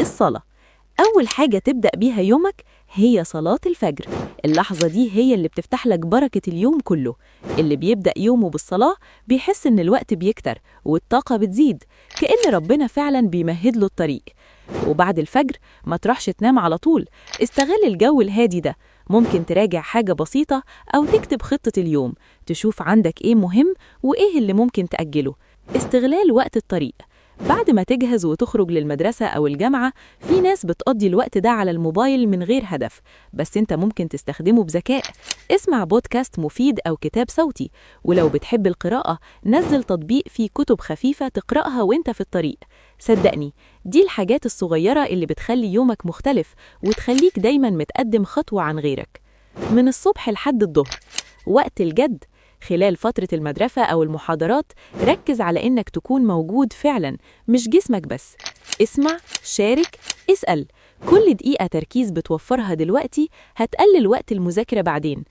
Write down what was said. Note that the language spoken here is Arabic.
الصلاة. أول حاجة تبدأ بيها يومك هي صلاة الفجر. اللحظة دي هي اللي بتفتح لك بركة اليوم كله. اللي بيبدأ يومه بالصلاة بيحس إن الوقت بيكتر والطاقة بتزيد، كأن ربنا فعلا بيمهد له الطريق. وبعد الفجر ما تروحش تنام على طول، استغل الجو الهادي ده. ممكن تراجع حاجة بسيطة أو تكتب خطة اليوم، تشوف عندك إيه مهم وإيه اللي ممكن تأجله. استغلال وقت الطريق. بعد ما تجهز وتخرج للمدرسة أو الجامعة، في ناس بتقضي الوقت ده على الموبايل من غير هدف، بس انت ممكن تستخدمه بذكاء. اسمع بودكاست مفيد أو كتاب صوتي، ولو بتحب القراءة نزل تطبيق فيه كتب خفيفة تقرأها وانت في الطريق. صدقني، دي الحاجات الصغيرة اللي بتخلي يومك مختلف وتخليك دايما متقدم خطوة عن غيرك. من الصبح لحد الظهر، وقت الجد، خلال فترة المدرسة أو المحاضرات، ركز على إنك تكون موجود فعلاً، مش جسمك بس. اسمع، شارك، اسأل. كل دقيقة تركيز بتوفرها دلوقتي هتقلل وقت المذاكرة بعدين.